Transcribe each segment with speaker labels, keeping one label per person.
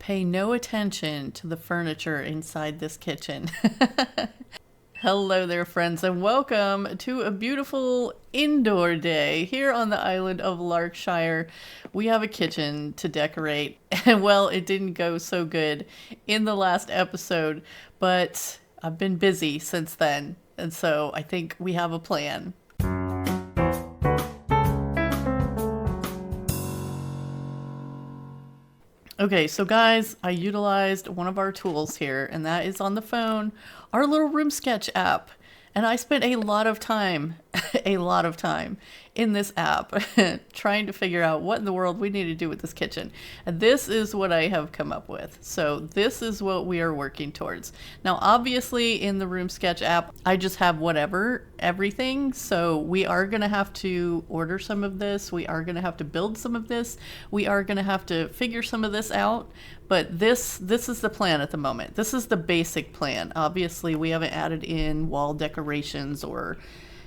Speaker 1: Pay no attention to the furniture inside this kitchen. Hello there, friends, and welcome to a beautiful indoor day here on the island of Lark Shire. We have a kitchen to decorate, and well, it didn't go so good in the last episode, but I've been busy since then, and so I think we have a plan. Okay, so guys, I utilized one of our tools here, and that is on the phone, our little room sketch app. And I spent a lot of time in this app trying to figure out what in the world we need to do with this kitchen. And this is what I have come up with. So this is what we are working towards. Now, obviously in the room sketch app, I just have everything. So we are going to have to order some of this. We are going to have to build some of this. We are going to have to figure some of this out. But this is the plan at the moment. This is the basic plan. Obviously, we haven't added in wall decorations or,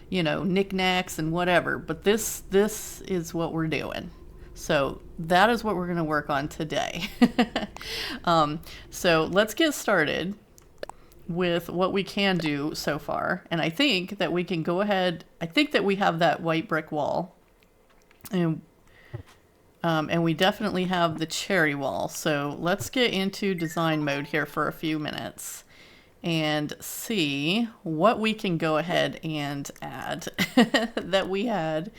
Speaker 1: you know, knickknacks and whatever. But this is what we're doing. So that is what we're going to work on today. So let's get started with what we can do so far. And I think that we can go ahead. I think that we have that white brick wall. And we definitely have the cherry wall. So let's get into design mode here for a few minutes and see what we can go ahead and add that we had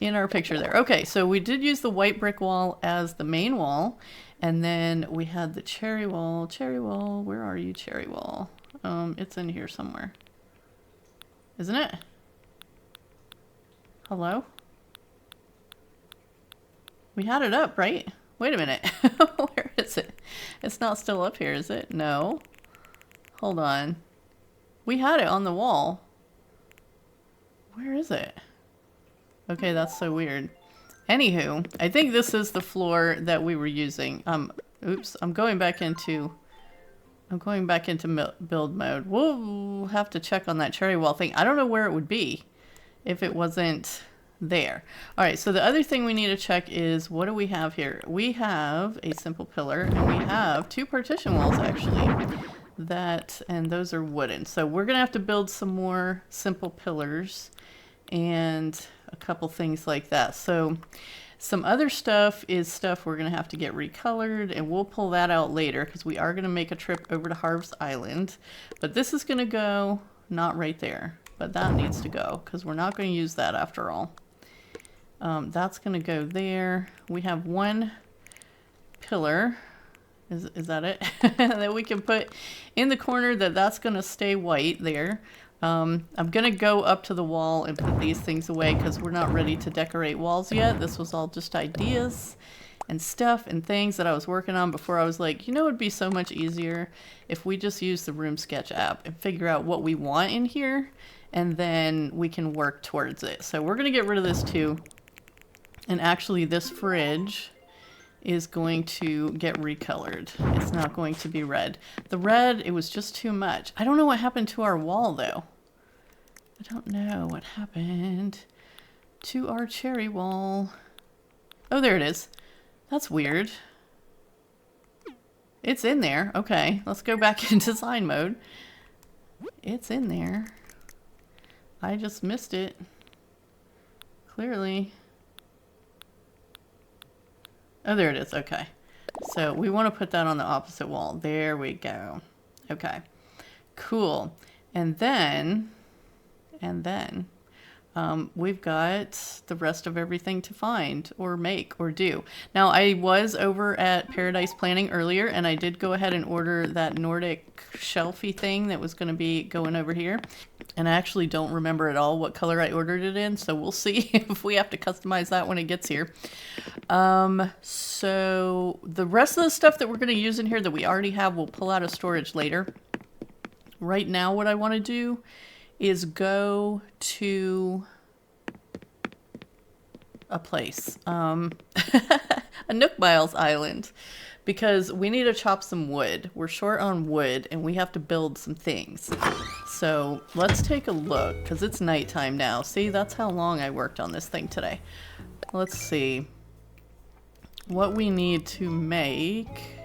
Speaker 1: in our picture there. Okay, so we did use the white brick wall as the main wall. And then we had the cherry wall. Cherry wall, where are you, cherry wall? It's in here somewhere. Isn't it? Hello? We had it up, right? Wait a minute. Where is it? It's not still up here, is it? No. Hold on. We had it on the wall. Where is it? Okay, that's so weird. Anywho, I think this is the floor that we were using. Oops, I'm going back into build mode. We'll have to check on that cherry wall thing. I don't know where it would be if it wasn't there. All right, so the other thing we need to check is, what do we have here? We have a simple pillar, and we have two partition walls actually, and those are wooden. So we're gonna have to build some more simple pillars and a couple things like that. So some other stuff is stuff we're gonna have to get recolored, and we'll pull that out later because we are gonna make a trip over to Harv's Island. But this is gonna go not right there, but that needs to go because we're not going to use that after all. That's going to go there. We have one pillar. Is that it? That we can put in the corner that's going to stay white there. I'm going to go up to the wall and put these things away because we're not ready to decorate walls yet. This was all just ideas and stuff and things that I was working on before I was like, you know, it'd be so much easier if we just use the room sketch app and figure out what we want in here, and then we can work towards it. So we're going to get rid of this too. And actually this fridge is going to get recolored. It's not going to be red. The red, it was just too much. I don't know what happened to our wall though. I don't know what happened to our cherry wall. Oh, there it is. That's weird. It's in there. Okay, let's go back in design mode. It's in there. I just missed it. Clearly. Oh, there it is. Okay. So we want to put that on the opposite wall. There we go. Okay. Cool. And then we've got the rest of everything to find or make or do. Now, I was over at Paradise Planning earlier, and I did go ahead and order that Nordic shelfie thing that was going to be going over here. And I actually don't remember at all what color I ordered it in, so we'll see if we have to customize that when it gets here. So the rest of the stuff that we're going to use in here that we already have, we'll pull out of storage later. Right now, what I want to do is go to a place, a Nook Miles Island, because we need to chop some wood. We're short on wood and we have to build some things. So let's take a look because it's nighttime now. See, that's how long I worked on this thing today. Let's see what we need to make.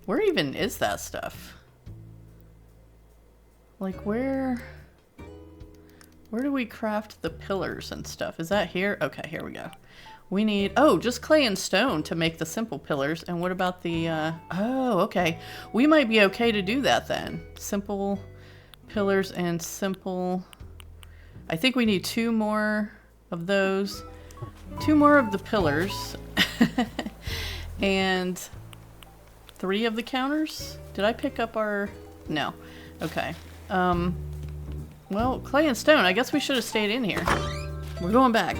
Speaker 1: Where even is that stuff? Like where do we craft the pillars and stuff? Is that here? Okay, here we go. We need, oh, just clay and stone to make the simple pillars. And what about the, oh, okay. We might be okay to do that then. Simple pillars and simple, I think we need 2 more of those. 2 more of the pillars. And 3 of the counters? Did I pick up our, no. Okay. Well, clay and stone, I guess we should have stayed in here. We're going back.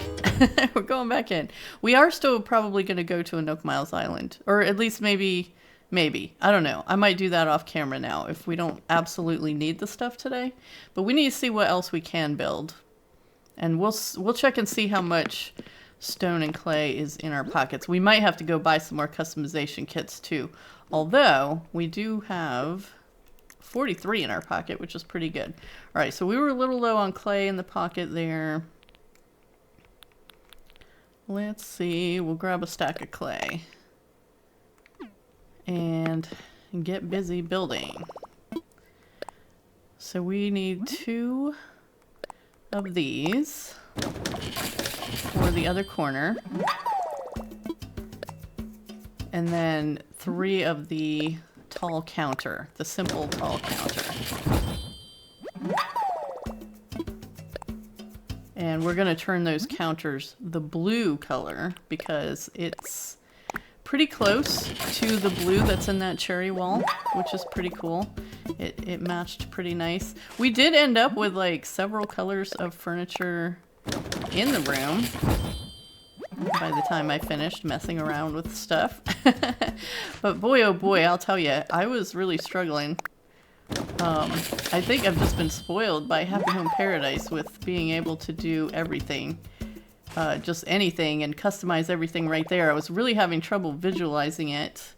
Speaker 1: We're going back in. We are still probably going to go to a Nook Miles Island. Or at least maybe. I don't know. I might do that off camera now if we don't absolutely need the stuff today. But we need to see what else we can build. And we'll check and see how much stone and clay is in our pockets. We might have to go buy some more customization kits too. Although, we do have 43 in our pocket, which is pretty good. Alright, so we were a little low on clay in the pocket there. Let's see, we'll grab a stack of clay and get busy building. So we need 2 of these for the other corner. And then 3 of the tall counter, the simple tall counter. And we're going to turn those counters the blue color because it's pretty close to the blue that's in that cherry wall, which is pretty cool. It matched pretty nice. We did end up with like several colors of furniture in the room by the time I finished messing around with stuff. But boy, oh boy, I'll tell you, I was really struggling. I think I've just been spoiled by Happy Home Paradise with being able to do everything, just anything, and customize everything right there. I was really having trouble visualizing it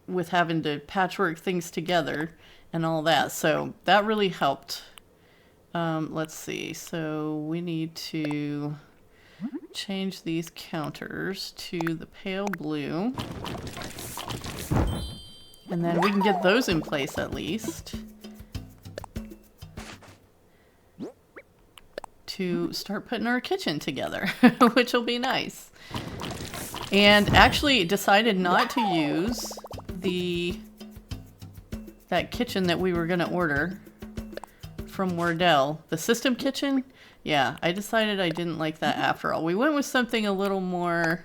Speaker 1: with having to patchwork things together and all that. So that really helped. Let's see. So we need to change these counters to the pale blue. And then we can get those in place at least to start putting our kitchen together, which will be nice. And actually decided not to use that kitchen that we were going to order from Wardell. The system kitchen? Yeah, I decided I didn't like that after all. We went with something a little more...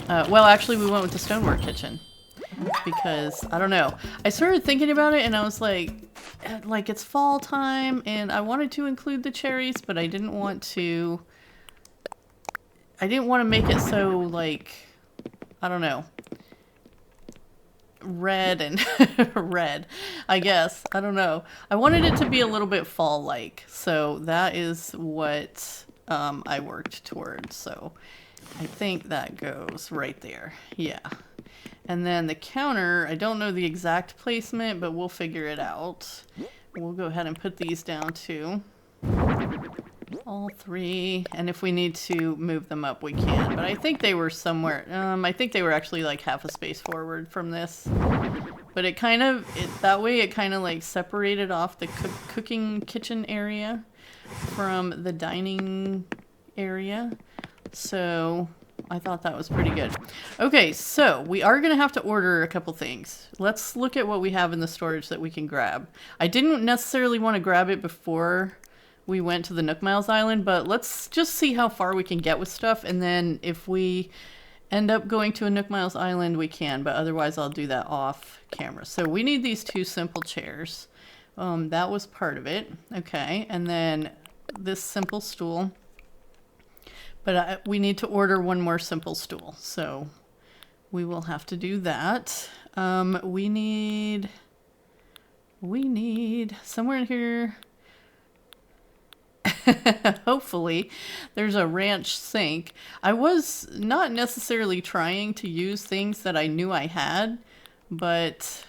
Speaker 1: well, actually, we went with the stonework kitchen. Because, I don't know. I started thinking about it and I was like it's fall time and I wanted to include the cherries, but I didn't want to make it so, like, I don't know, red and red, I guess. I don't know. I wanted it to be a little bit fall-like, so that is what I worked towards. So I think that goes right there. Yeah. And then the counter, I don't know the exact placement, but we'll figure it out. We'll go ahead and put these down too. All 3. And if we need to move them up, we can. But I think they were somewhere, I think they were actually like half a space forward from this. But it kind of, that way it kind of like separated off the cooking kitchen area from the dining area. So I thought that was pretty good. Okay, so we are going to have to order a couple things. Let's look at what we have in the storage that we can grab. I didn't necessarily want to grab it before we went to the Nook Miles Island, but let's just see how far we can get with stuff, and then if we end up going to a Nook Miles Island, we can, but otherwise I'll do that off camera. So we need these 2 simple chairs. That was part of it. Okay, and then this simple stool. But we need to order 1 more simple stool, so we will have to do that. We need somewhere in here, hopefully, there's a ranch sink. I was not necessarily trying to use things that I knew I had, but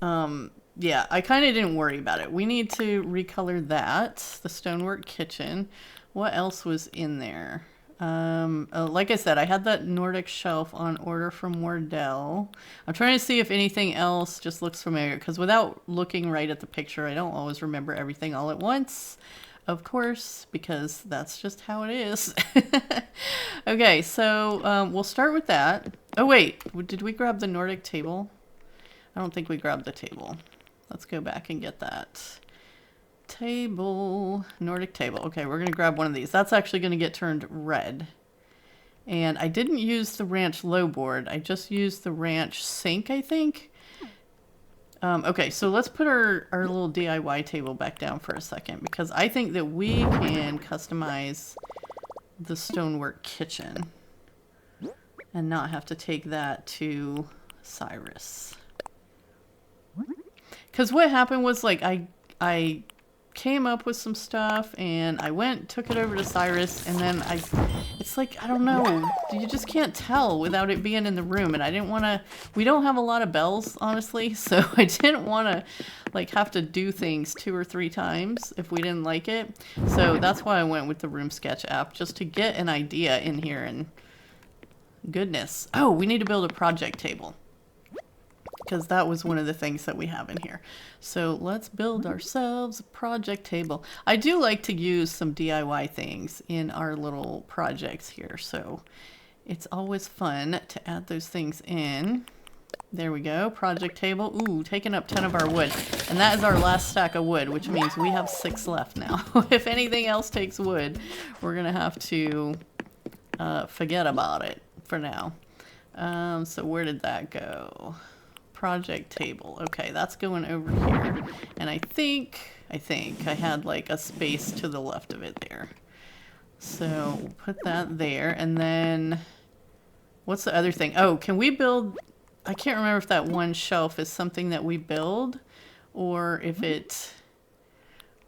Speaker 1: yeah, I kind of didn't worry about it. We need to recolor that, the stonework kitchen. What else was in there? Like I said, I had that Nordic shelf on order from Wardell. I'm trying to see if anything else just looks familiar, because without looking right at the picture, I don't always remember everything all at once, of course, because that's just how it is. Okay, so we'll start with that. Oh wait, did we grab the Nordic table? I don't think we grabbed the table. Let's go back and get that. Table, Nordic table. Okay, we're gonna grab one of these. That's actually gonna get turned red. And I didn't use the ranch low board. I just used the ranch sink, I think. Okay, so let's put our little DIY table back down for a second, because I think that we can customize the stonework kitchen and not have to take that to Cyrus. Because what happened was, like, I came up with some stuff and I took it over to Cyrus, and then it's like, I don't know, you just can't tell without it being in the room, and I didn't want to, we don't have a lot of bells, honestly, so I didn't want to, like, have to do things 2 or 3 times if we didn't like it. So that's why I went with the Room Sketch app, just to get an idea in here. And goodness, oh, we need to build a project table, because that was one of the things that we have in here. So let's build ourselves a project table. I do like to use some DIY things in our little projects here, so it's always fun to add those things in. There we go, project table. Ooh, taking up 10 of our wood. And that is our last stack of wood, which means we have 6 left now. If anything else takes wood, we're gonna have to forget about it for now. So where did that go? Project table. Okay, that's going over here. And I think I had like a space to the left of it there. So we'll put that there. And then what's the other thing? Oh, can we build, I can't remember if that one shelf is something that we build, or if it,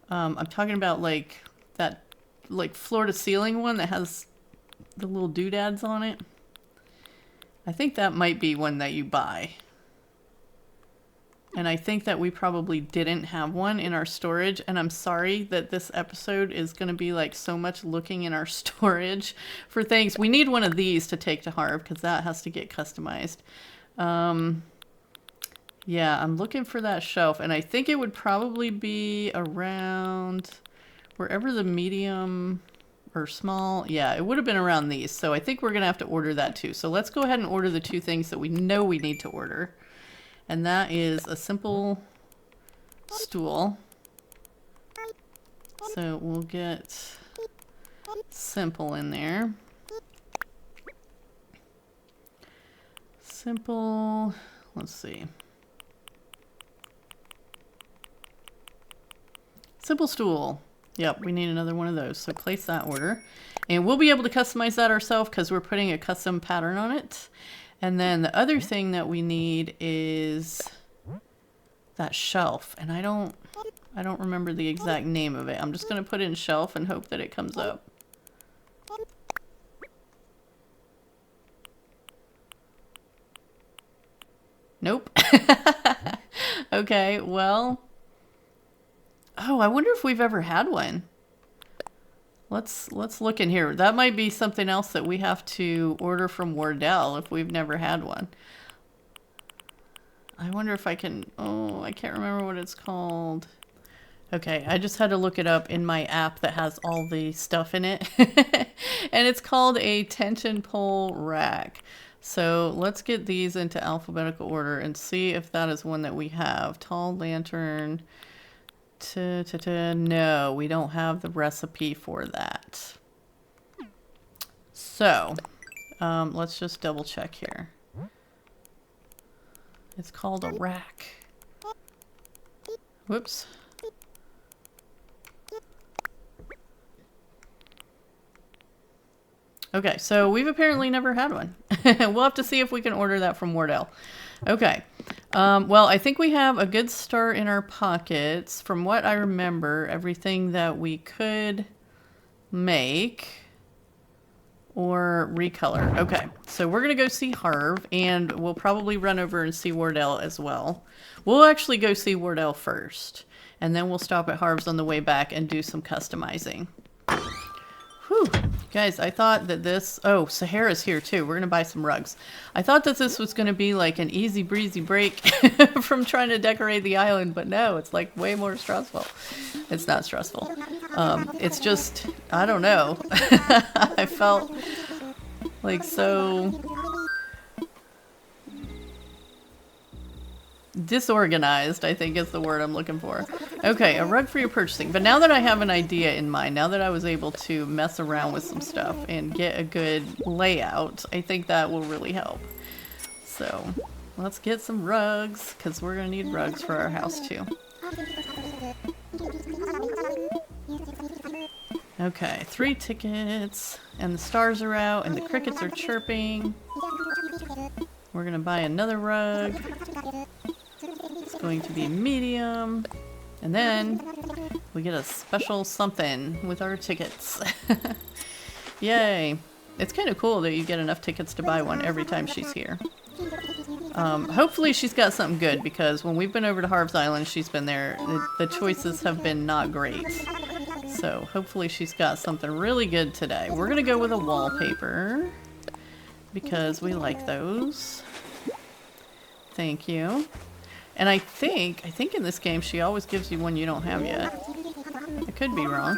Speaker 1: I'm talking about like that, like floor to ceiling one that has the little doodads on it. I think that might be one that you buy. And I think that we probably didn't have one in our storage. And I'm sorry that this episode is going to be like so much looking in our storage for things. We need one of these to take to Harv, because that has to get customized. Yeah, I'm looking for that shelf. And I think it would probably be around wherever the medium or small. Yeah, it would have been around these. So I think we're going to have to order that too. So let's go ahead and order the 2 things that we know we need to order. And that is a simple stool. So we'll get simple in there. Simple, let's see. Simple stool. Yep, we need another one of those. So place that order. And we'll be able to customize that ourselves, because we're putting a custom pattern on it. And then the other thing that we need is that shelf. And I don't remember the exact name of it. I'm just going to put in shelf and hope that it comes up. Nope. Okay, well. Oh, I wonder if we've ever had one. Let's look in here. That might be something else that we have to order from Wardell if we've never had one. I wonder if I can, oh, I can't remember what it's called. Okay, I just had to look it up in my app that has all the stuff in it. And it's called a tension pole rack. So let's get these into alphabetical order and see if that is one that we have. Tall lantern. No, we don't have the recipe for that. So, let's just double check here. It's called a rack. Whoops. Okay, so we've apparently never had one. We'll have to see if we can order that from Wardell. Okay. Well, I think we have a good start in our pockets. From what I remember, everything that we could make or recolor. Okay, so we're going to go see Harv, and we'll probably run over and see Wardell as well. We'll actually go see Wardell first, and then we'll stop at Harv's on the way back and do some customizing. Whew. Guys, I thought that this... Oh, Sahara's here too. We're going to buy some rugs. I thought that this was going to be like an easy breezy break from trying to decorate the island, but no, it's like way more stressful. It's not stressful. It's just, I don't know. I felt like so disorganized, I think is the word I'm looking for. Okay, a rug for your purchasing. But now that I have an idea in mind, now that I was able to mess around with some stuff and get a good layout, I think that will really help. So let's get some rugs, because we're going to need rugs for our house too. Okay, 3 tickets, and the stars are out, and the crickets are chirping. We're going to buy another rug. It's going to be medium. And then we get a special something with our tickets. Yay. It's kind of cool that you get enough tickets to buy one every time she's here. Hopefully she's got something good, because when we've been over to Harv's Island, she's been there. The choices have been not great. So hopefully she's got something really good today. We're going to go with a wallpaper, because we like those. Thank you. And I think in this game she always gives you one you don't have yet. I could be wrong.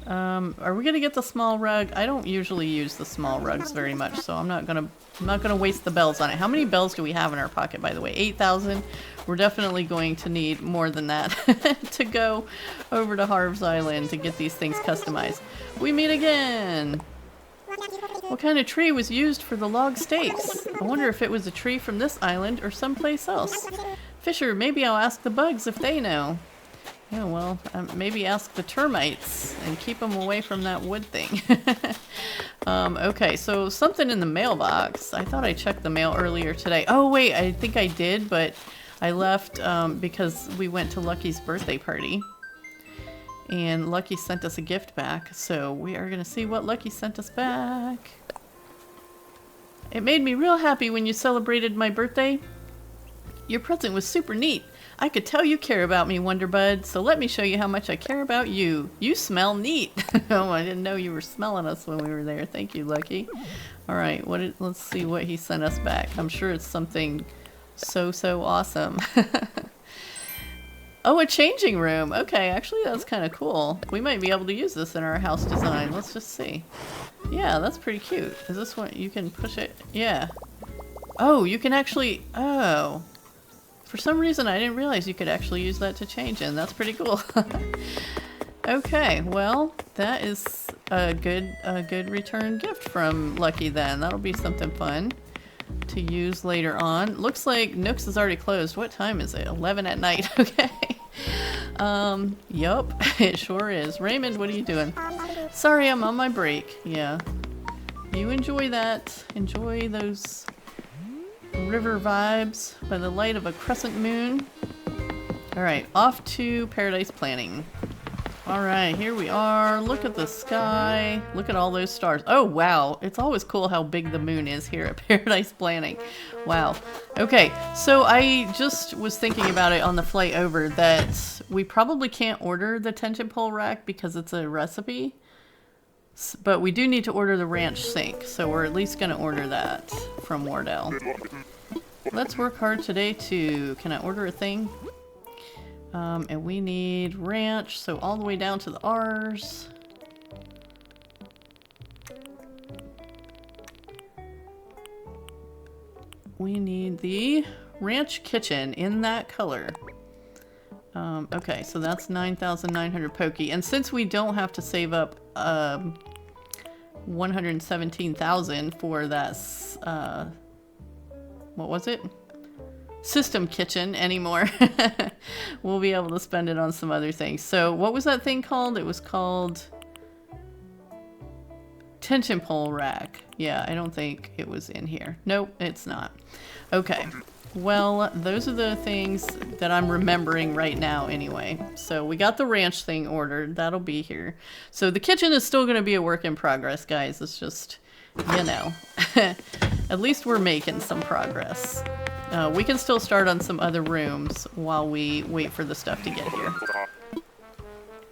Speaker 1: Are we gonna get the small rug? I don't usually use the small rugs very much, so I'm not gonna waste the bells on it. How many bells do we have in our pocket, by the way? 8,000. We're definitely going to need more than that to go over to Harv's Island to get these things customized. We meet again. What kind of tree was used for the log stakes? I wonder if it was a tree from this island or someplace else. Fisher, maybe I'll ask the bugs if they know. Yeah, well, maybe ask the termites and keep them away from that wood thing. Okay, so something in the mailbox. I thought I checked the mail earlier today. Oh wait, I think I did, but I left because we went to Lucky's birthday party. And Lucky sent us a gift back, so we are going to see what Lucky sent us back. It made me real happy when you celebrated my birthday. Your present was super neat. I could tell you care about me, Wonderbud, so let me show you how much I care about you. You smell neat. Oh, I didn't know you were smelling us when we were there. Thank you, Lucky. Alright, let's see what he sent us back. I'm sure it's something so awesome. Oh, a changing room. Okay, actually that's kind of cool. We might be able to use this in our house design. Let's just see. Yeah, that's pretty cute. Is this one, you can push it? Yeah. Oh, you can actually, oh. For some reason I didn't realize you could actually use that to change in. That's pretty cool. Okay, well, that is a good return gift from Lucky then. That'll be something fun to use later on. Looks like Nooks is already closed. What time is it? 11 at night. Okay. Yup, it sure is. Raymond, what are you doing? Sorry, I'm on my break. Yeah. You enjoy that. Enjoy those river vibes by the light of a crescent moon. Alright, off to Paradise Planning. Alright, here we are. Look at the sky. Look at all those stars. Oh, wow. It's always cool how big the moon is here at Paradise Planning. Wow. Okay, so I just was thinking about it on the flight over that we probably can't order the tension pole rack because it's a recipe. But we do need to order the ranch sink, so we're at least going to order that from Wardell. Let's work hard today too. Can I order a thing? And we need ranch, so all the way down to the R's. We need the ranch kitchen in that color. Okay, so that's 9,900 pokey. And since we don't have to save up 117,000 for that, what was it? System kitchen anymore, we'll be able to spend it on some other things. So what was that thing called? It was called tension pole rack. Yeah, I don't think it was in here. Nope, it's not. Okay, well, those are the things that I'm remembering right now anyway. So we got the ranch thing ordered. That'll be here. So the kitchen is still going to be a work in progress, guys. It's just, you know, at least we're making some progress. We can still start on some other rooms while we wait for the stuff to get here.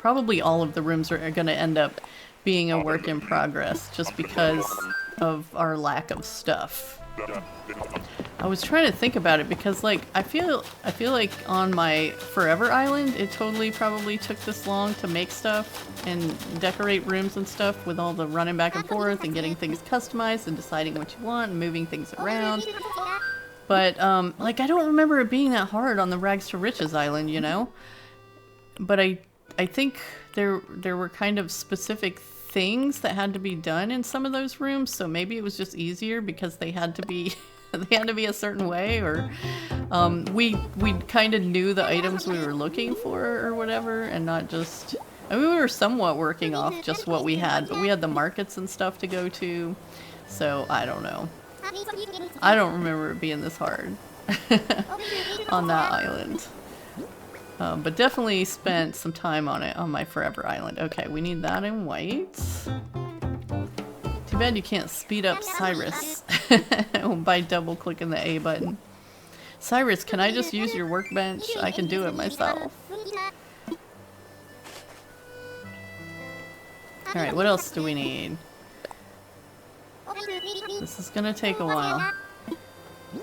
Speaker 1: Probably all of the rooms are going to end up being a work in progress just because of our lack of stuff. I was trying to think about it because, like, I feel like on my Forever Island, it totally probably took this long to make stuff and decorate rooms and stuff with all the running back and forth and getting things customized and deciding what you want and moving things around. But, like, I don't remember it being that hard on the Rags to Riches Island, you know? But I think there were kind of specific things that had to be done in some of those rooms, so maybe it was just easier because they had to be a certain way, or we kind of knew the items we were looking for or whatever, and not just, I mean, we were somewhat working off just what we had, but we had the markets and stuff to go to, so I don't know. I don't remember it being this hard on that island. But definitely spent some time on it on my Forever Island. Okay, we need that in white. Too bad you can't speed up Cyrus by double clicking the A button. Cyrus, can I just use your workbench? I can do it myself. Alright, what else do we need? This is gonna take a while.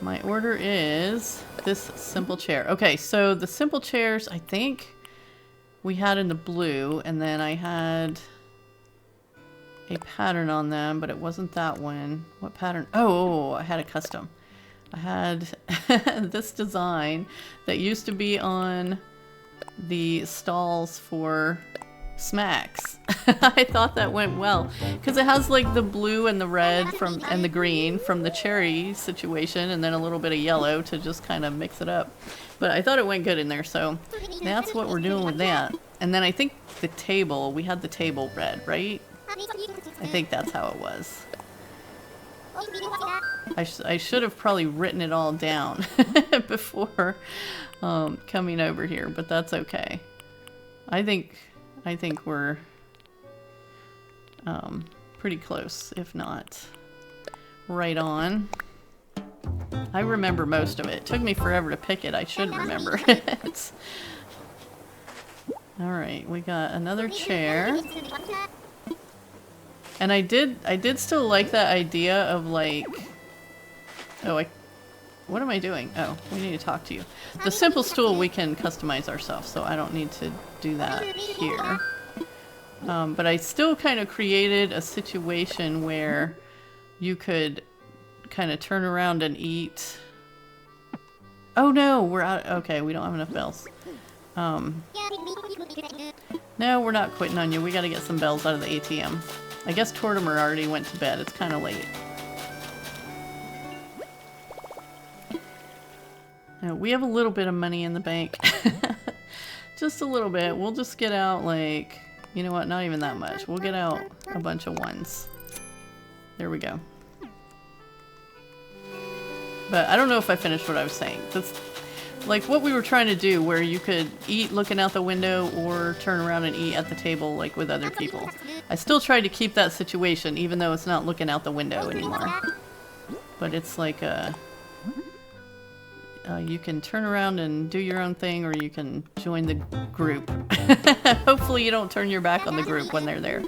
Speaker 1: My order is this simple chair. Okay, so the simple chairs, I think we had in the blue, and then I had a pattern on them, but it wasn't that one. What pattern? Oh, I had a custom. I had this design that used to be on the stalls for Smacks. I thought that went well because it has like the blue and the red from and the green from the cherry situation, and then a little bit of yellow to just kind of mix it up. But I thought it went good in there, so that's what we're doing with that. And then I think the table, we had the table red, right? I think that's how it was. I should have probably written it all down before coming over here, but that's okay. I think we're pretty close, if not right on. I remember most of it. It took me forever to pick it. I should remember it. Alright, we got another chair. And I did still like that idea of like... Oh, what am I doing? Oh, we need to talk to you. The simple stool we can customize ourselves, so I don't need to do that here. But I still kind of created a situation where you could kind of turn around and eat. Oh no, we're out. Okay, we don't have enough bells. No, we're not quitting on you. We got to get some bells out of the ATM. I guess Tortimer already went to bed. It's kind of late. Now, we have a little bit of money in the bank. Just a little bit. We'll just get out like, you know what, not even that much. We'll get out a bunch of ones. There we go. But I don't know if I finished what I was saying. That's like what we were trying to do, where you could eat looking out the window or turn around and eat at the table like with other people. I still tried to keep that situation even though it's not looking out the window anymore. But it's like you can turn around and do your own thing, or you can join the group. Hopefully you don't turn your back on the group when they're there.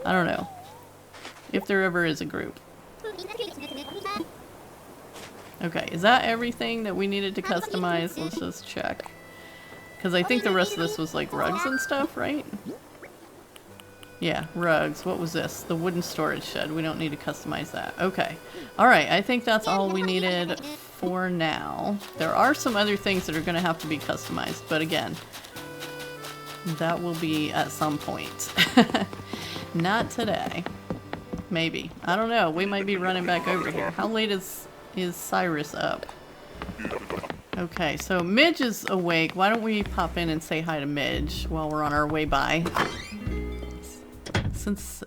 Speaker 1: I don't know. If there ever is a group. Okay, is that everything that we needed to customize? Let's just check. Because I think the rest of this was like rugs and stuff, right? Yeah, rugs. What was this? The wooden storage shed. We don't need to customize that. Okay. Alright, I think that's all we needed for now. There are some other things that are going to have to be customized, but again, that will be at some point. Not today. Maybe. I don't know. We might be running back over here. How late is Cyrus up? Okay, so Midge is awake. Why don't we pop in and say hi to Midge while we're on our way by? Since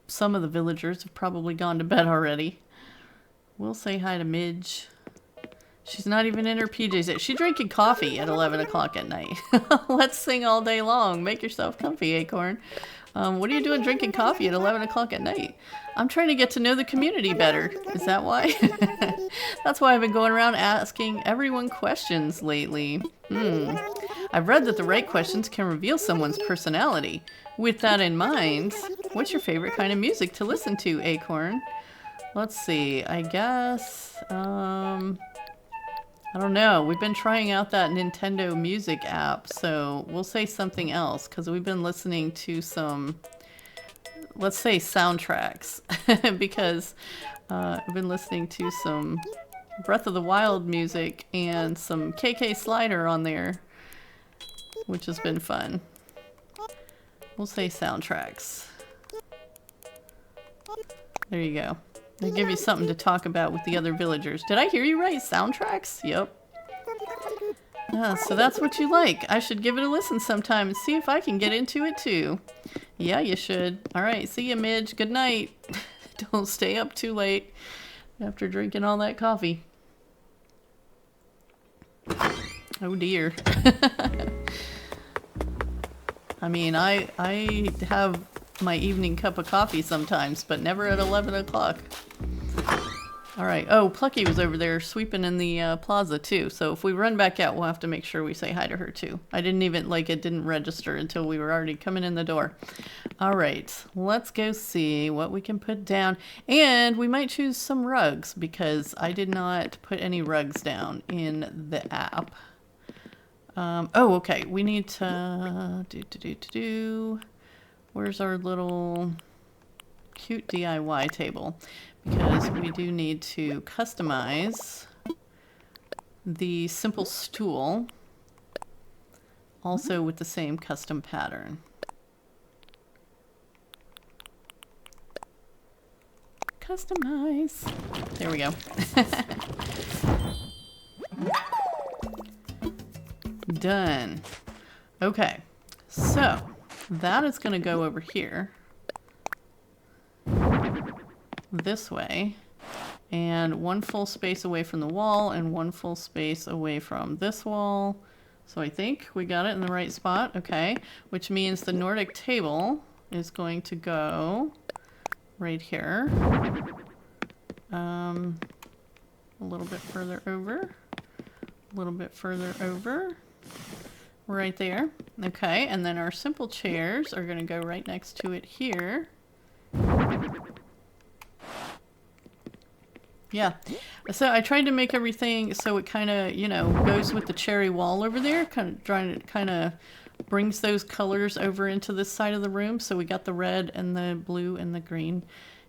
Speaker 1: some of the villagers have probably gone to bed already. We'll say hi to Midge. She's not even in her PJs. She's drinking coffee at 11 o'clock at night. Let's sing all day long. Make yourself comfy, Acorn. What are you doing drinking coffee at 11 o'clock at night? I'm trying to get to know the community better. Is that why? That's why I've been going around asking everyone questions lately. I've read that the right questions can reveal someone's personality. With that in mind, what's your favorite kind of music to listen to, Acorn? Let's see, I guess, I don't know. We've been trying out that Nintendo Music app, so we'll say something else, because we've been listening to some, let's say, soundtracks, because I've been listening to some Breath of the Wild music and some KK Slider on there, which has been fun. We'll say soundtracks. There you go. They give you something to talk about with the other villagers. Did I hear you right? Soundtracks? Yep. So that's what you like. I should give it a listen sometime and see if I can get into it too. Yeah, you should. Alright, see ya, Midge. Good night. Don't stay up too late after drinking all that coffee. Oh dear. I mean, I have my evening cup of coffee sometimes, but never at 11 o'clock. Alright, oh, Plucky was over there sweeping in the plaza too, so if we run back out, we'll have to make sure we say hi to her too. I didn't even, like, it didn't register until we were already coming in the door. Alright, let's go see what we can put down, and we might choose some rugs, because I did not put any rugs down in the app. Oh, okay, we need to where's our little cute DIY table? Because we do need to customize the simple stool, also with the same custom pattern. Customize. There we go. Done. Okay, so that is going to go over here this way, and one full space away from the wall and one full space away from this wall. So I think we got it in the right spot. Okay, which means the Nordic table is going to go right here, a little bit further over, a little bit further over, right there. Okay, and then our simple chairs are going to go right next to it here. Yeah, so I tried to make everything so it kind of, you know, goes with the cherry wall over there, kind of brings those colors over into this side of the room. So we got the red and the blue and the green,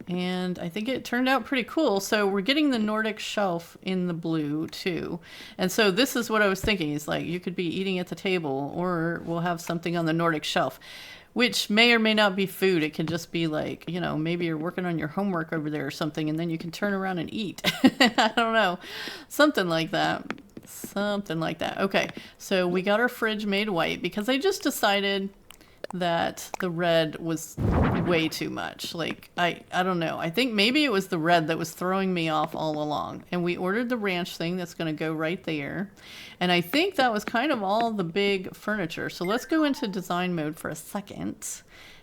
Speaker 1: and I think it turned out pretty cool. So we're getting the Nordic shelf in the blue too. And so this is what I was thinking, is like you could be eating at the table, or we'll have something on the Nordic shelf, which may or may not be food. It can just be like, you know, maybe you're working on your homework over there or something, and then you can turn around and eat. I don't know. Something like that. Something like that. Okay, so we got our fridge made white because I just decided that the red was way too much. Like, I don't know. I think maybe it was the red that was throwing me off all along. And we ordered the ranch thing that's going to go right there. And I think that was kind of all the big furniture. So let's go into design mode for a second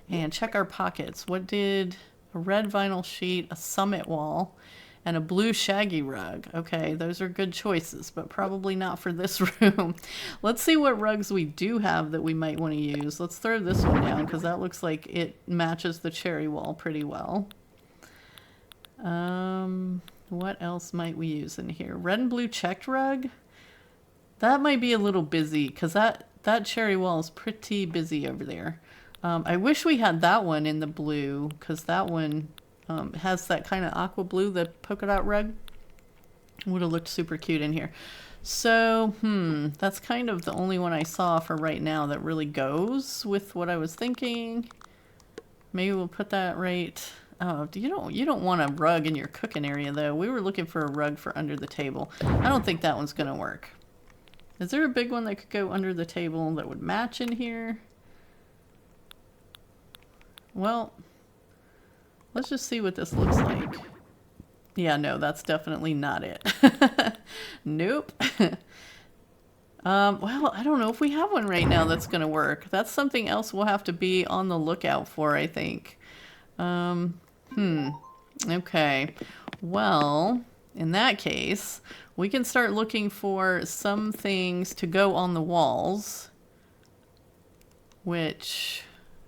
Speaker 1: and check our pockets. What did a red vinyl sheet, a summit wall, and a blue shaggy rug? Okay, those are good choices, but probably not for this room. Let's see what rugs we do have that we might want to use. Let's throw this one down because that looks like it matches the cherry wall pretty well. What else might we use in here? Red and blue checked rug? That might be a little busy because that cherry wall is pretty busy over there. I wish we had that one in the blue because that one has that kind of aqua blue, the polka dot rug. Would have looked super cute in here. So, that's kind of the only one I saw for right now that really goes with what I was thinking. Maybe we'll put that right. Oh, you don't want a rug in your cooking area though. We were looking for a rug for under the table. I don't think that one's gonna work. Is there a big one that could go under the table that would match in here? Well, let's just see what this looks like. Yeah, no, that's definitely not it. Nope. Well, I don't know if we have one right now that's going to work. That's something else we'll have to be on the lookout for, I think. Okay. Well, in that case, we can start looking for some things to go on the walls. which,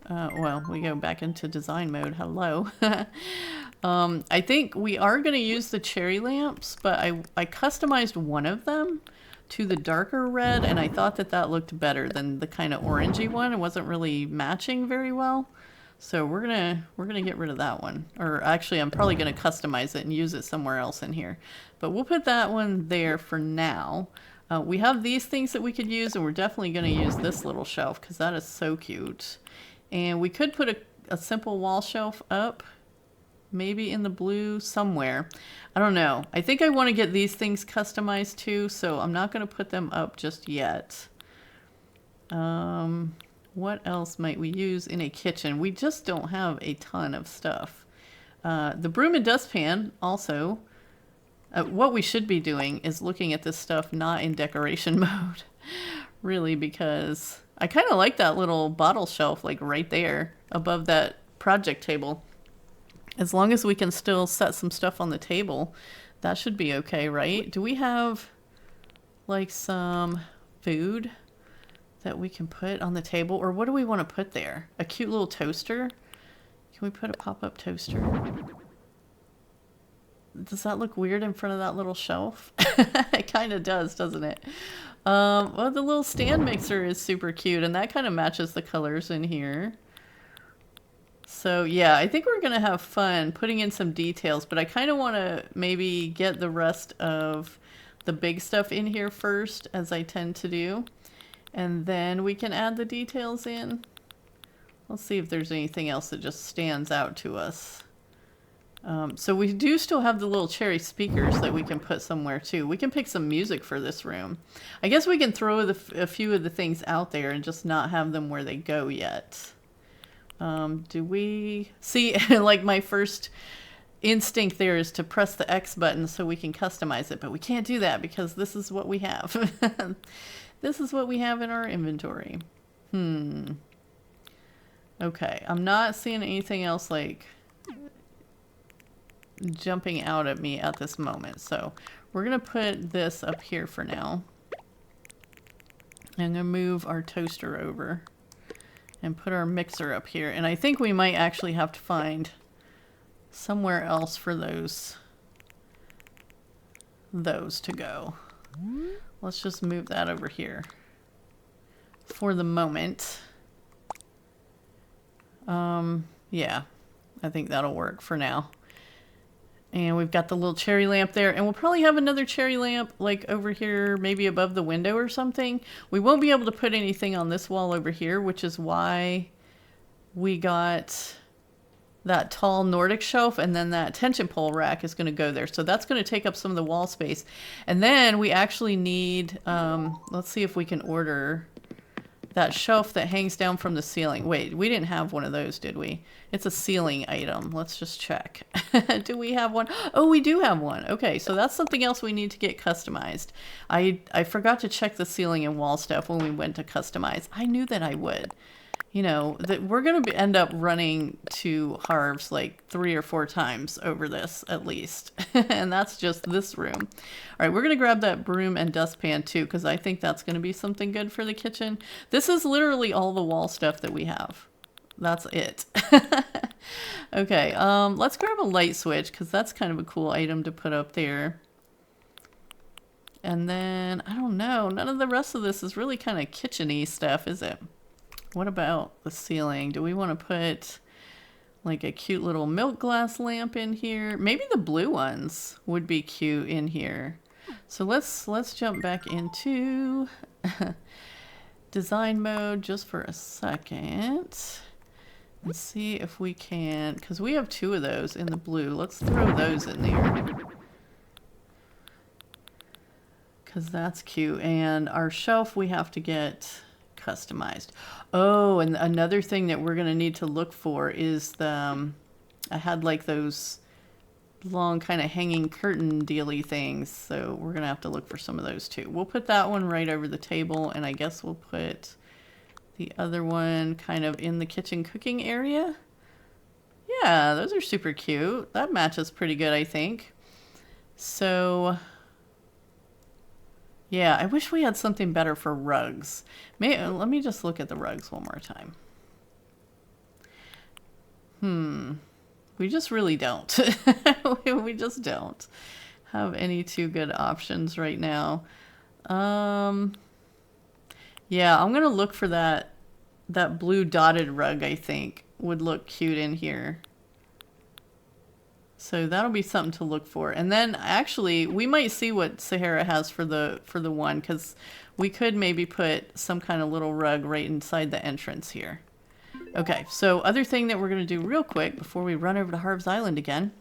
Speaker 1: well, we go back into design mode. Hello. I think we are going to use the cherry lamps, but I customized one of them to the darker red, and I thought that that looked better than the kind of orangey one. It wasn't really matching very well. So we're gonna get rid of that one. Or actually, I'm probably gonna customize it and use it somewhere else in here. But we'll put that one there for now. We have these things that we could use, and we're definitely gonna use this little shelf because that is so cute. And we could put a simple wall shelf up, maybe in the blue somewhere. I don't know. I think I want to get these things customized too, so I'm not gonna put them up just yet. What else might we use in a kitchen? We just don't have a ton of stuff. The broom and dustpan also. What we should be doing is looking at this stuff not in decoration mode. Really, because I kind of like that little bottle shelf like right there above that project table. As long as we can still set some stuff on the table, that should be okay, right? Do we have like some food that we can put on the table? Or what do we want to put there? A cute little toaster? Can we put a pop-up toaster? Does that look weird in front of that little shelf? It kind of does, doesn't it? Well, the little stand mixer is super cute, and that kind of matches the colors in here. So yeah, I think we're going to have fun putting in some details, but I kind of want to maybe get the rest of the big stuff in here first, as I tend to do. And then we can add the details in. Let's see if there's anything else that just stands out to us. So we do still have the little cherry speakers that we can put somewhere too. We can pick some music for this room. I guess we can throw a few of the things out there and just not have them where they go yet. Do we see, like my first instinct there is to press the X button so we can customize it, but we can't do that because this is what we have. This is what we have in our inventory. Okay, I'm not seeing anything else like jumping out at me at this moment. So we're going to put this up here for now. I'm going to move our toaster over and put our mixer up here. And I think we might actually have to find somewhere else for those to go. Let's just move that over here for the moment. Yeah, I think that'll work for now. And we've got the little cherry lamp there, and we'll probably have another cherry lamp like over here, maybe above the window or something. We won't be able to put anything on this wall over here, which is why we got that tall Nordic shelf, and then that tension pole rack is going to go there. So that's going to take up some of the wall space. And then we actually need, let's see if we can order that shelf that hangs down from the ceiling. Wait, we didn't have one of those, did we? It's a ceiling item. Let's just check. Do we have one? Oh, we do have one. Okay, so that's something else we need to get customized. I forgot to check the ceiling and wall stuff when we went to customize. I knew that I would. You know, that we're going to end up running to Harv's like 3 or 4 times over this at least. And that's just this room. All right, we're going to grab that broom and dustpan too, because I think that's going to be something good for the kitchen. This is literally all the wall stuff that we have. That's it. Okay, let's grab a light switch because that's kind of a cool item to put up there. And then, I don't know, none of the rest of this is really kind of kitchen-y stuff, is it? What about the ceiling? Do we want to put like a cute little milk glass lamp in here? Maybe the blue ones would be cute in here. So let's jump back into design mode just for a second and see if we can, because we have 2 of those in the blue. Let's throw those in there because that's cute. And our shelf we have to get customized. Oh, and another thing that we're going to need to look for is the, I had like those long kind of hanging curtain dealy things. So we're going to have to look for some of those too. We'll put that one right over the table, and I guess we'll put the other one kind of in the kitchen cooking area. Yeah, those are super cute. That matches pretty good, I think. So Yeah, I wish we had something better for rugs. Let me just look at the rugs one more time. We just really don't. We just don't have any too good options right now. Yeah, I'm gonna look for that blue dotted rug. I think would look cute in here. So that'll be something to look for. And then actually we might see what Sahara has for the one, because we could maybe put some kind of little rug right inside the entrance here. Okay, so other thing that we're going to do real quick before we run over to Harv's Island again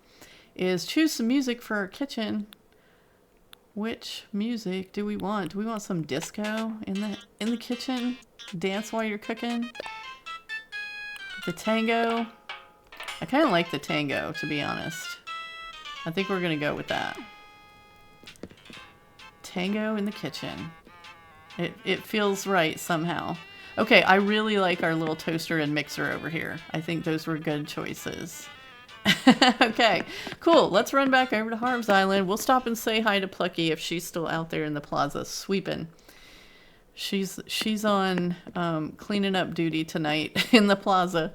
Speaker 1: is choose some music for our kitchen. Which music do we want? Do we want some disco in the kitchen? Dance while you're cooking? The tango? I kind of like the tango, to be honest. I think we're going to go with that. Tango in the kitchen. It feels right somehow. Okay, I really like our little toaster and mixer over here. I think those were good choices. Okay, cool. Let's run back over to Harv's Island. We'll stop and say hi to Plucky if she's still out there in the plaza sweeping. She's on cleaning up duty tonight in the plaza.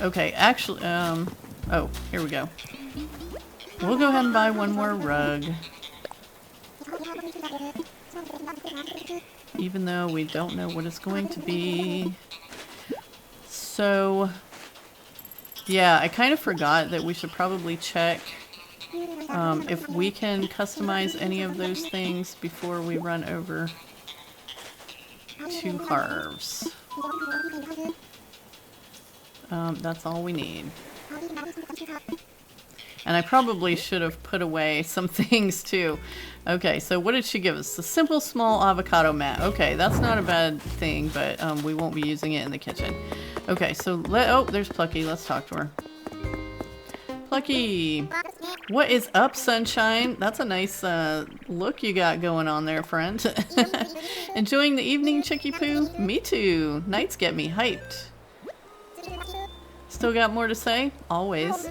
Speaker 1: Okay, actually, oh, here we go. We'll go ahead and buy one more rug. Even though we don't know what it's going to be. So, yeah, I kind of forgot that we should probably check if we can customize any of those things before we run over to Harv's. That's all we need. And I probably should have put away some things too. Okay, so what did she give us? A simple small avocado mat. Okay, that's not a bad thing, but we won't be using it in the kitchen. Okay, so oh, there's Plucky. Let's talk to her. Plucky! What is up, sunshine? That's a nice look you got going on there, friend. Enjoying the evening, Chickie Poo? Me too. Nights get me hyped. Still got more to say? Always.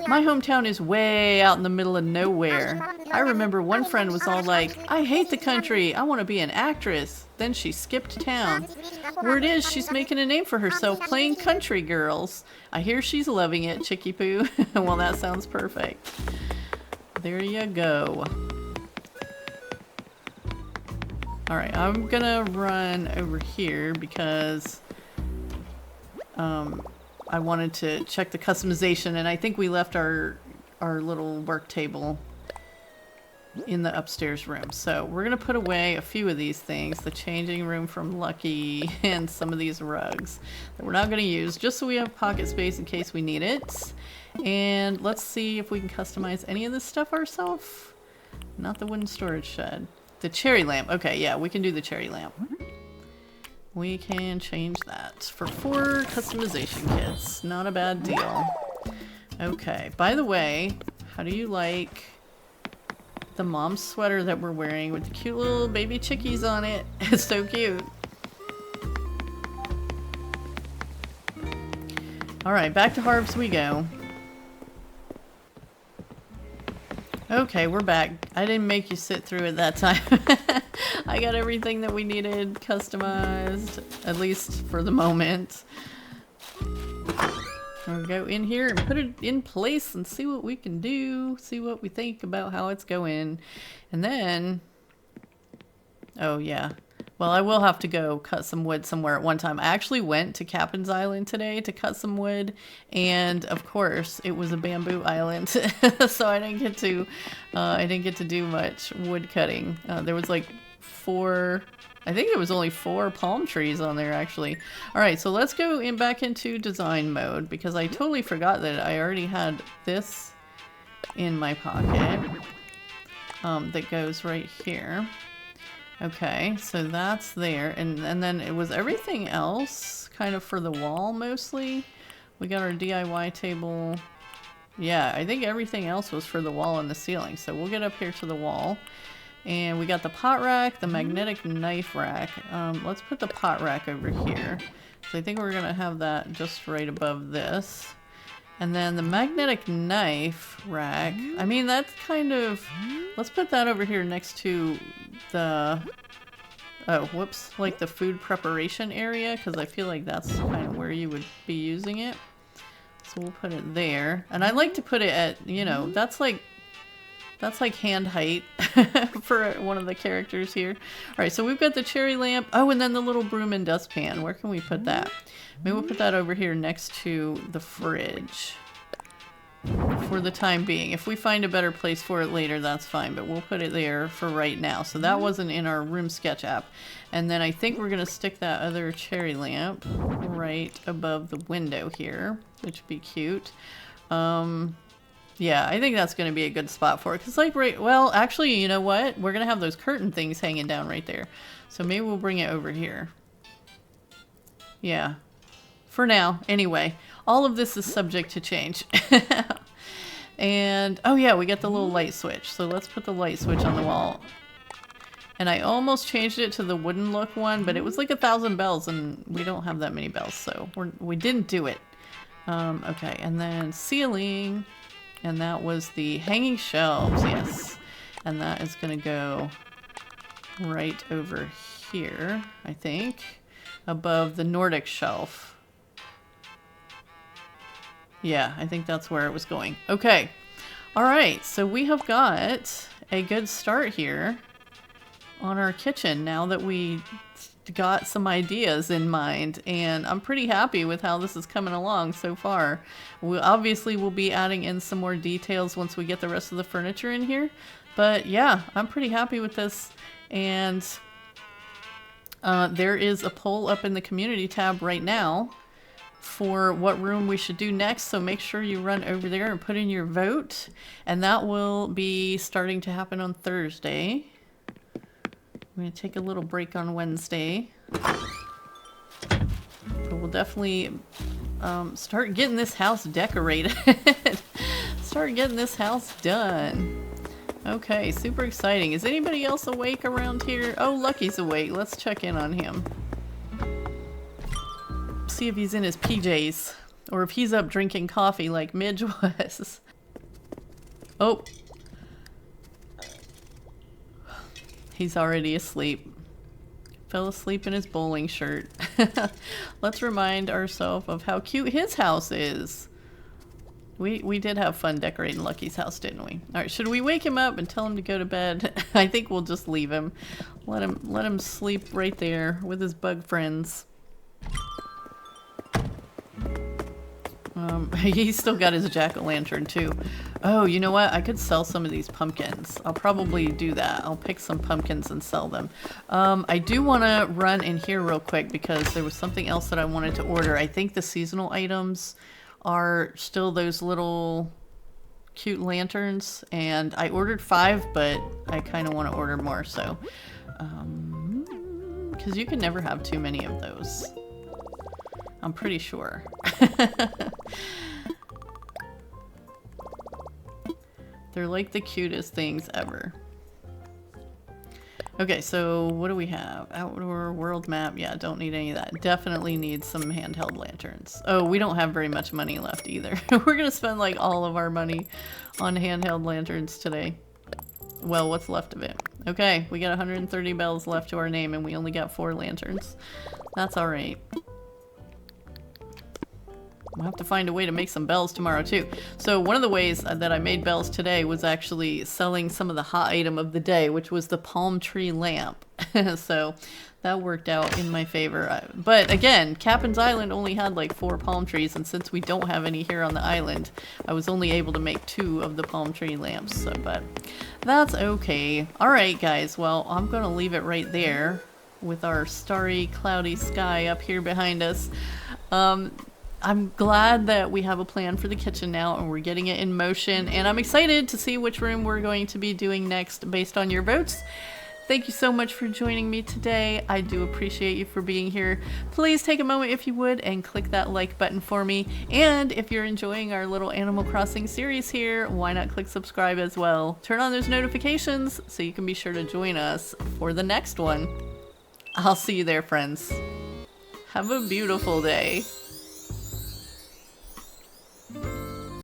Speaker 1: My hometown is way out in the middle of nowhere. I remember one friend was all like, I hate the country. I want to be an actress. Then she skipped town. Word is she's making a name for herself playing country girls. I hear she's loving it, Chickie Poo. Well, that sounds perfect. There you go. Alright, I'm gonna run over here because I wanted to check the customization, and I think we left our little work table in the upstairs room. So we're going to put away a few of these things, the changing room from Lucky and some of these rugs that we're not going to use, just so we have pocket space in case we need it. And let's see if we can customize any of this stuff ourselves. Not the wooden storage shed. The cherry lamp. Okay, yeah, we can do the cherry lamp. We can change that for 4 customization kits. Not a bad deal. Okay, by the way, how do you like the mom sweater that we're wearing with the cute little baby chickies on it? It's so cute. Alright, back to Harv's we go. Okay, we're back. I didn't make you sit through it that time. I got everything that we needed customized, at least for the moment. We'll go in here and put it in place and see what we can do, see what we think about how it's going. And then, oh yeah, well, I will have to go cut some wood somewhere at one time. I actually went to Captain's Island today to cut some wood, and of course it was a bamboo island, so I didn't get to do much wood cutting. There was like 4, I think there was only 4 palm trees on there actually. All right, so let's go back into design mode, because I totally forgot that I already had this in my pocket that goes right here. Okay, so that's there, and then it was everything else kind of for the wall mostly. We got our DIY table. Yeah, I think everything else was for the wall and the ceiling. So we'll get up here to the wall, and we got the pot rack, the magnetic knife rack. Let's put the pot rack over here. So I think we're gonna have that just right above this. And then the magnetic knife rack. I mean, that's kind of... Let's put that over here next to the... Oh, whoops. Like the food preparation area, because I feel like that's kind of where you would be using it. So we'll put it there. And I like to put it at, you know, that's like hand height for one of the characters here. All right, so we've got the cherry lamp. Oh, and then the little broom and dustpan. Where can we put that? Maybe we'll put that over here next to the fridge for the time being. If we find a better place for it later, that's fine, but we'll put it there for right now. So that wasn't in our room sketch app. And then I think we're gonna stick that other cherry lamp right above the window here, which would be cute. Yeah, I think that's going to be a good spot for it. Because, like, right... Well, actually, you know what? We're going to have those curtain things hanging down right there. So maybe we'll bring it over here. Yeah. For now. Anyway. All of this is subject to change. And... Oh, yeah. We got the little light switch. So let's put the light switch on the wall. And I almost changed it to the wooden look one. But it was like 1,000 bells. And we don't have that many bells. So we didn't do it. Okay. And then ceiling... And that was the hanging shelves, yes. And that is going to go right over here, I think, above the Nordic shelf. Yeah, I think that's where it was going. Okay. All right, so we have got a good start here on our kitchen now that we got some ideas in mind, and I'm pretty happy with how this is coming along so far. We obviously will be adding in some more details once we get the rest of the furniture in here, but yeah, I'm pretty happy with this. And there is a poll up in the community tab right now for what room we should do next, so make sure you run over there and put in your vote, and that will be starting to happen on Thursday. I'm going to take a little break on Wednesday. But we'll definitely start getting this house decorated. Start getting this house done. Okay, super exciting. Is anybody else awake around here? Oh, Lucky's awake. Let's check in on him. See if he's in his PJs. Or if he's up drinking coffee like Midge was. Oh. He's already asleep. Fell asleep in his bowling shirt. Let's remind ourselves of how cute his house is. We did have fun decorating Lucky's house, didn't we? All right, should we wake him up and tell him to go to bed? I think we'll just leave him. Let him sleep right there with his bug friends. He's still got his jack-o'-lantern too. Oh, you know what? I could sell some of these pumpkins. I'll probably do that. I'll pick some pumpkins and sell them. I do want to run in here real quick because there was something else that I wanted to order. I think the seasonal items are still those little cute lanterns, and I ordered 5, but I kind of want to order more, so because you can never have too many of those. I'm pretty sure. They're like the cutest things ever. Okay, so what do we have? Outdoor world map. Yeah, don't need any of that. Definitely need some handheld lanterns. Oh, we don't have very much money left either. We're gonna spend like all of our money on handheld lanterns today. Well, what's left of it? Okay, we got 130 bells left to our name and we only got 4 lanterns. That's all right. We'll have to find a way to make some bells tomorrow too. So one of the ways that I made bells today was actually selling some of the hot item of the day, which was the palm tree lamp. So that worked out in my favor. But again, Captain's Island only had like 4 palm trees, and since we don't have any here on the island, I was only able to make 2 of the palm tree lamps. So, but that's okay. All right, guys. Well, I'm going to leave it right there with our starry, cloudy sky up here behind us. I'm glad that we have a plan for the kitchen now and we're getting it in motion, and I'm excited to see which room we're going to be doing next based on your votes. Thank you so much for joining me today. I do appreciate you for being here. Please take a moment if you would and click that like button for me. And if you're enjoying our little Animal Crossing series here, why not click subscribe as well? Turn on those notifications so you can be sure to join us for the next one. I'll see you there, friends. Have a beautiful day.